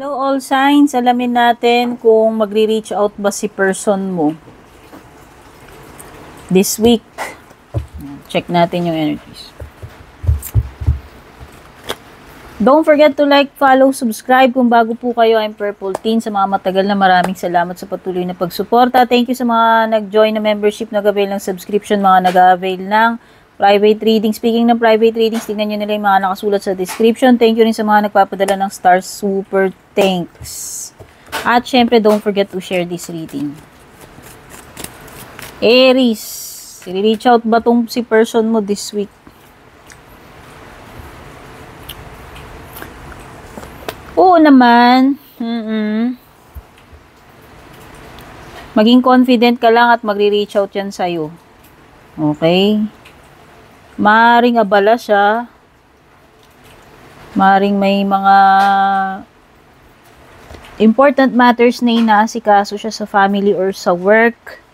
Hello all signs, alamin natin kung magre-reach out ba si person mo this week. Check natin yung energies. Don't forget to like, follow, subscribe kung bago po kayo. I'm Purple Teen. Sa mga matagal na, maraming salamat sa patuloy na pagsuporta. Thank you sa mga nag-join na membership, nag-avail ng subscription, mga nag-avail ng private reading. Speaking ng private readings, tingnan nyo nila yung mga nakasulat sa description. Thank you rin sa mga nagpapadala ng stars. Super thanks. At syempre, don't forget to share this reading. Aries, i-reach out ba tong si person mo this week? Oo naman. Maging confident ka lang at magre-reach out yan sa'yo. Okay? Maaring abala siya. Maaring may mga important matters na inaasikaso siya sa family or sa work.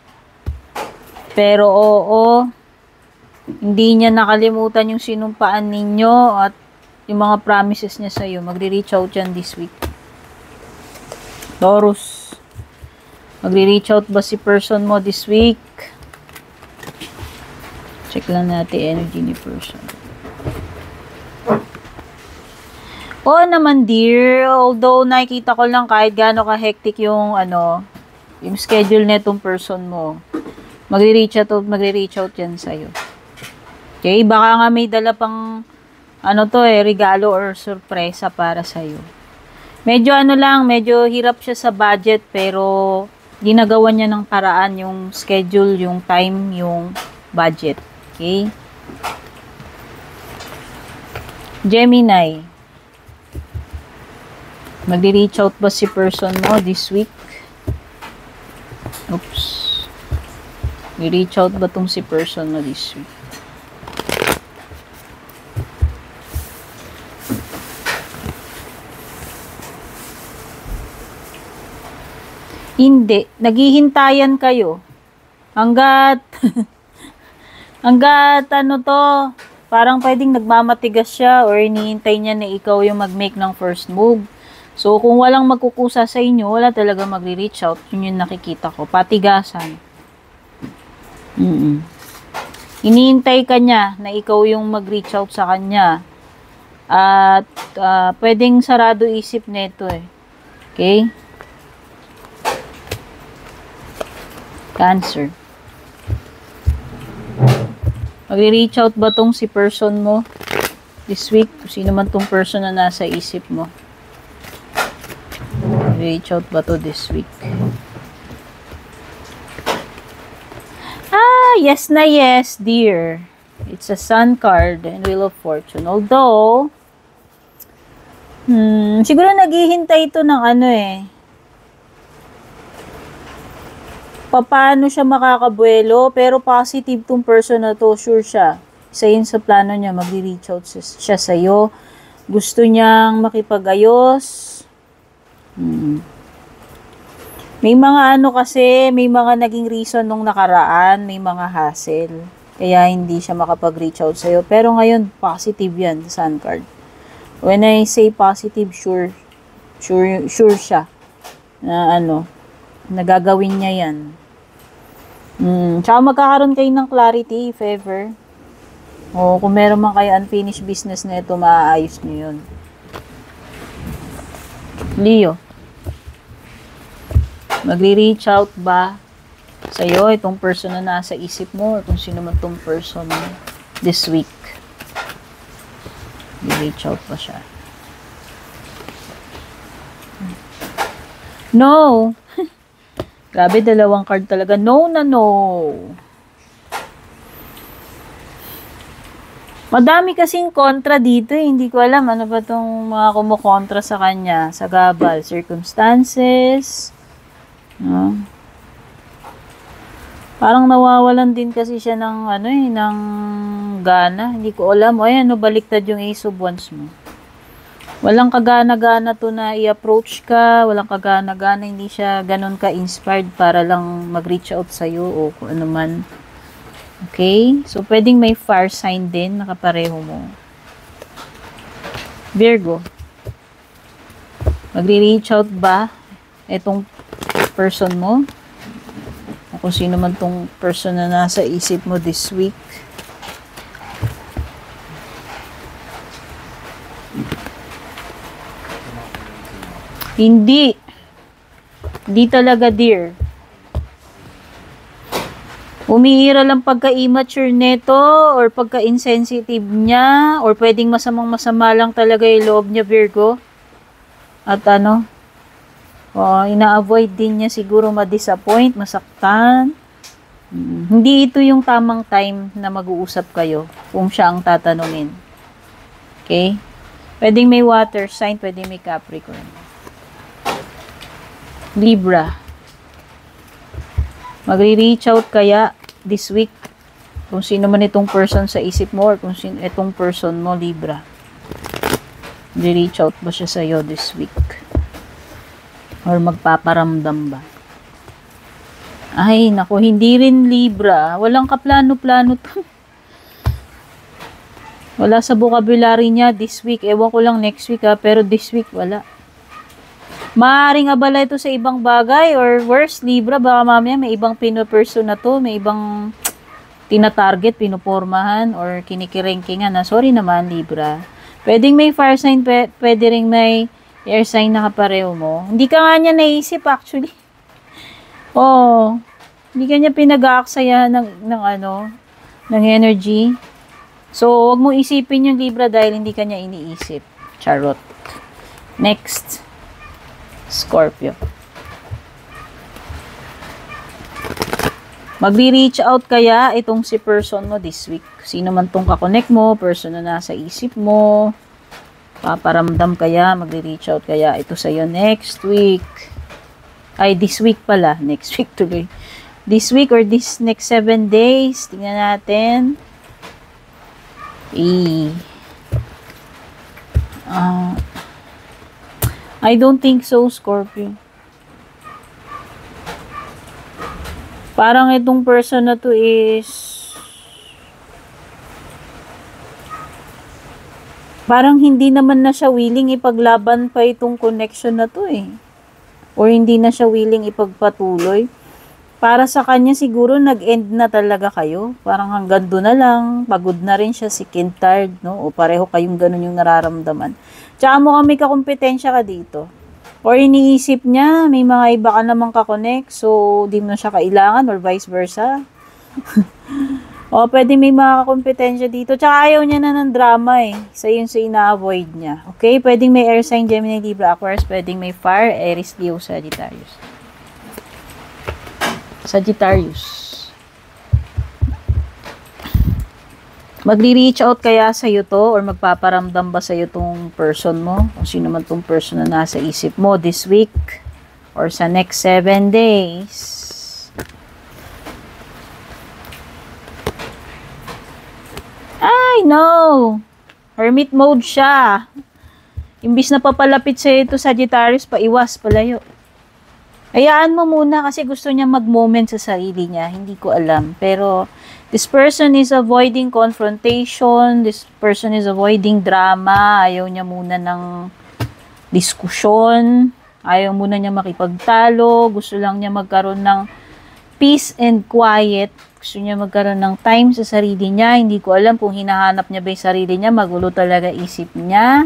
Pero oo, hindi niya nakalimutan yung sinumpaan ninyo at yung mga promises niya sa'yo. Magre-reach out yan this week. Taurus, magre-reach out ba si person mo this week? Check lang natin energy ni person. Oo naman dear, although nakikita ko lang kahit gaano ka-hectic yung yung schedule netong person mo, magre-reach out yan sa'yo. Okay, baka nga may dala pang regalo or sorpresa para sa'yo. Medyo medyo hirap siya sa budget pero ginagawa niya ng paraan yung schedule, yung time, yung budget. Okay? Gemini, magre-reach out ba si person mo this week? Oops. Mag-reach out ba tong si person mo this week? Hindi. Naghihintayan kayo. Hanggat parang pwedeng nagmamatigas siya or hinihintay niya na ikaw yung mag-make ng first move. So, kung walang magkukusa sa inyo, wala talaga magre-reach out. Yun yung nakikita ko. Patigasan. Hinihintay ka niya na ikaw yung mag-reach out sa kanya. At pwedeng sarado isip nito eh. Okay? Cancer. Magre-reach out ba tong si person mo this week? Kung sino man tong person na nasa isip mo. Magre-reach out ba to this week? Yes na yes, dear. It's a Sun card and Wheel of Fortune. Although, siguro naghihintay ito ng paano siya makakabuelo, pero positive tong person na to, sure siya. Isa yun sa plano niya, magre-reach out siya sa'yo. Gusto niyang makipag-ayos. May mga may mga naging reason nung nakaraan, may mga hassle. Kaya hindi siya makapag-reach out sa'yo. Pero ngayon, positive yan, Sun card. When I say positive, sure siya na nagagawin niya yan. Tsaka magkakaroon kayo ng clarity if ever. O kung meron man kayo unfinished business na ito, maaayos nyo yun. Leo, magre-reach out ba sa'yo itong person na nasa isip mo or kung sino man itong person this week? Mag-reach out ba siya? No! Grabe, dalawang card talaga. No na no. Madami kasing kontra dito eh. Hindi ko alam ano ba itong mga kumukontra sa kanya. Sa gabal, circumstances. Parang nawawalan din kasi siya ng ng gana. Hindi ko alam. O ayan, baliktad yung Ace of Wands mo. Walang kagana-gana to na i-approach ka, walang kagana-gana, hindi siya ganun ka-inspired para lang mag-reach out sa'yo o kung ano man. Okay? So, pwedeng may fire sign din, nakapareho mo. Virgo. Magre-reach out ba itong person mo? O kung sino man tong person na nasa isip mo this week. Hindi. Hindi talaga, dear. Umiira lang pagka-immature neto or pagka-insensitive niya or pwedeng masamang-masama lang talaga yung loob niya, Virgo. At ano, ina-avoid din niya siguro ma-disappoint, masaktan. Hindi ito yung tamang time na mag-uusap kayo kung siya ang tatanungin. Okay? Pwedeng may water sign, pwedeng may Capricorn. Libra. Magre-reach out kaya this week kung sino man itong person sa isip mo or kung sino itong person mo, Libra. Magre-reach out ba siya sa'yo this week? Or magpaparamdam ba? Ay, naku, hindi rin, Libra. Walang kaplano-plano to. Wala sa vocabulary niya this week. Ewan ko lang next week pero this week wala. Maaaring abala ito sa ibang bagay or worse, Libra, baka mamaya may ibang pino-person na to, may ibang tina-target, pinupormahan, or kinikiringkingan na. Sorry naman, Libra. Pwedeng may fire sign, pwede ring may air sign na kapareho mo. Hindi ka nga niya naisip actually. Oh, hindi ka niya pinag-aaksayahan ng energy. So, wag mo isipin yung Libra dahil hindi ka niya iniisip. Charot. Next. Scorpio. Magre-reach out kaya itong si person mo this week. Sino man tong kakonect mo, person na nasa isip mo. Paparamdam kaya, magre-reach out kaya ito sa'yo next week. Ay, this week pala. Next week tuloy. This week or this next 7 days. Tingnan natin. I don't think so, Scorpio. Parang itong person na to is parang hindi naman na siya willing ipaglaban pa itong connection na to eh. Or hindi na siya willing ipagpatuloy. Para sa kanya siguro nag-end na talaga kayo. Parang hanggang doon na lang. Pagod na rin siya, sick and tired, no? O pareho kayong ganun yung nararamdaman. Tsaka mo kami kakompetensya ka dito. Or iniisip niya, may mga iba ka namang kakonect, so di mo na siya kailangan or vice versa. O pwede may mga kakompetensya dito. Tsaka ayaw niya na ng drama eh. Sa yun sa ina-avoid niya. Okay? Pwedeng may air sign, Gemini, Libra, Aquarius. Pwedeng may fire, Aries, Leo, Sagittarius. Sagittarius. Magre-reach out kaya sa iyo to or magpaparamdam ba sa iyo tong person mo? O sino man tong person na nasa isip mo this week or sa next 7 days? Ay, no! Hermit mode siya. Imbis na papalapit sa ito, Sagittarius, paiwas, palayo. Hayaan mo muna kasi gusto niya mag-moment sa sarili niya. Hindi ko alam. Pero, this person is avoiding confrontation. This person is avoiding drama. Ayaw niya muna ng diskusyon. Ayaw muna niya makipagtalo. Gusto lang niya magkaroon ng peace and quiet. Gusto niya magkaroon ng time sa sarili niya. Hindi ko alam kung hinahanap niya ba yung sarili niya. Magulo talaga isip niya.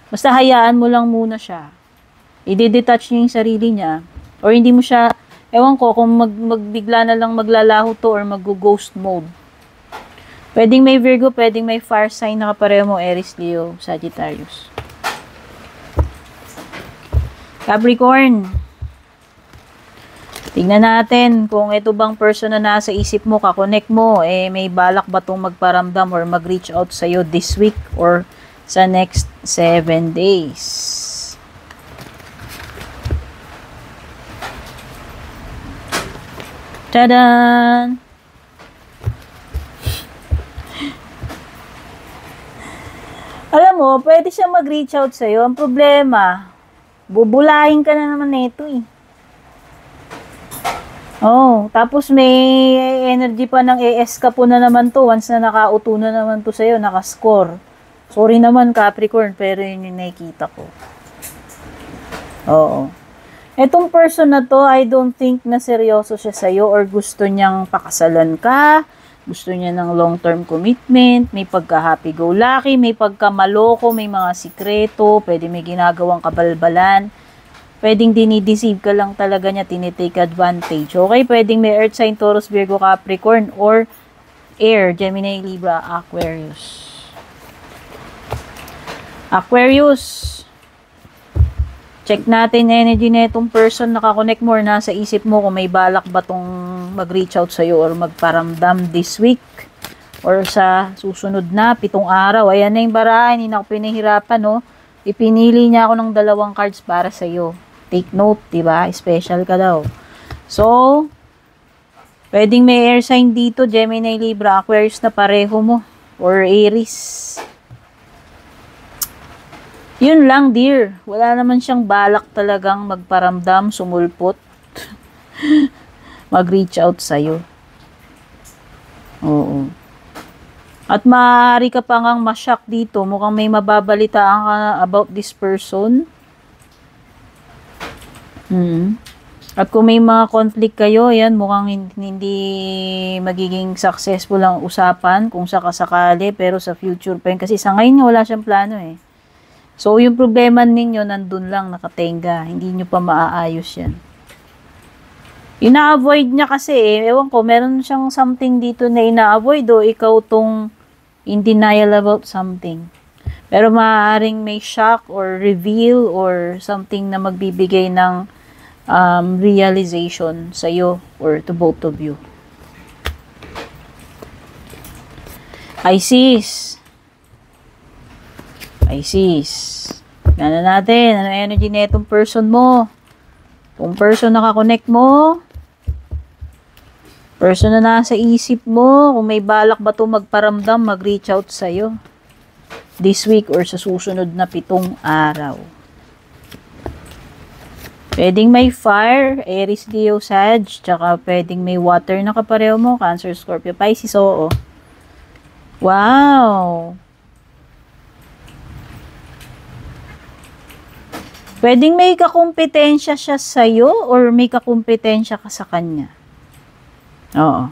Basta hayaan mo lang muna siya. I-detach niya yung sarili niya. Or hindi mo siya, ewan ko, kung magbigla na lang maglalaho to or mag-ghost mode. Pwedeng may Virgo, pwedeng may fire sign na kapareho mo, Aries, Leo, Sagittarius. Capricorn. Tingnan natin kung ito bang person na nasa isip mo, kakonect mo, may balak ba itong magparamdam or mag-reach out sa'yo this week or sa next 7 days. Tadan! Alam mo, pwede siya mag-reach out sa'yo. Ang problema, bubulahin ka na naman nito eh. Oh, tapos may energy pa ng AS ka po na naman to. Once na nakauto na naman to sa'yo, nakascore. Sorry naman Capricorn, pero yun yung nakikita ko. Oo. Etong person na to, I don't think na seryoso siya sa'yo or gusto niyang pakasalan ka, gusto niya ng long-term commitment, may pagka-happy-go-lucky, may pagka-maloko, may mga sikreto, pwede may ginagawang kabalbalan, pwedeng dinideceive ka lang talaga niya, tinitake advantage. Okay, pwedeng may Earth sign, Taurus, Virgo, Capricorn, or Air, Gemini, Libra, Aquarius. Aquarius, check natin energy na itong person nakakonect mo or nasa isip mo kung may balak ba tong mag-reach out sa'yo or magparamdam this week or sa susunod na 7 araw. Ayan na yung barahan, hindi na ako pinahirapan, no? Ipinili niya ako ng 2 cards para sa'yo. Take note, diba? Special ka daw. So, pwedeng may air sign dito, Gemini, Libra, Aquarius na pareho mo or Aries. Yun lang, dear. Wala naman siyang balak talagang magparamdam, sumulpot, mag-reach out sa'yo. Oo. At maaari ka pa ngang ma-shock dito. Mukhang may mababalitaan ka about this person. At kung may mga conflict kayo, yan, mukhang hindi magiging successful ang usapan kung sakasakali, pero sa future pa yun. Kasi sa ngayon wala siyang plano eh. So, yung problema ninyo, nandun lang, nakatenga. Hindi nyo pa maaayos yan. Ina-avoid niya kasi eh. Ewan ko, meron siyang something dito na ina-avoid o ikaw tong in denial about something. Pero maaaring may shock or reveal or something na magbibigay ng realization sa'yo or to both of you. Pisces. Tignan natin, ano energy na itong person mo. Itong person nakakonect mo. Person na nasa isip mo. Kung may balak ba ito magparamdam, mag-reach out sa'yo. This week or sa susunod na 7 araw. Pwedeng may fire, Aries, Leo, Sag. Tsaka pwedeng may water na kapareho mo. Cancer, Scorpio, Pisces. Oo. Wow! Pwedeng may kakumpetensya siya sa'yo or may kakumpetensya ka sa kanya. Oo.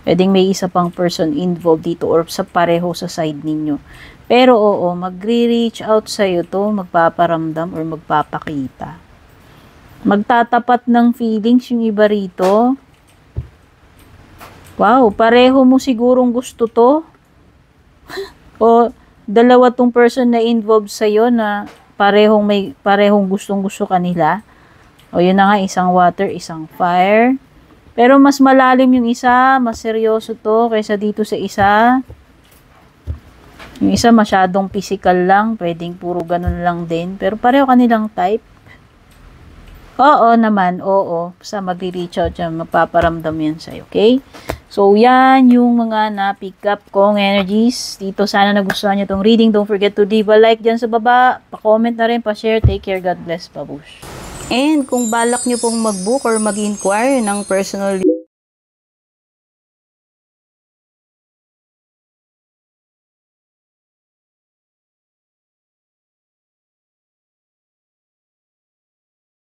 Pwedeng may isa pang person involved dito or sa pareho sa side ninyo. Pero oo, magre-reach out sa'yo to, magpaparamdam or magpapakita. Magtatapat ng feelings yung iba rito. Wow, pareho mo sigurong gusto to. O dalawa tong person na involved sa'yo na parehong gustong-gusto kanila. O yun na nga, isang water, isang fire. Pero mas malalim yung isa, mas seryoso to kaysa dito sa isa. Yung isa masyadong physical lang, pwedeng puro ganun lang din. Pero pareho kanilang type. Oo naman, oo. Basta mag-reach out yan, mapaparamdam yan sa'yo, okay? So, yan yung mga na-pick up kong energies. Dito, sana nagustuhan nyo itong reading. Don't forget to leave a like dyan sa baba. Pa-comment na rin, pa-share. Take care. God bless. Babush. And kung balak nyo pong mag-book or mag-inquire ng personal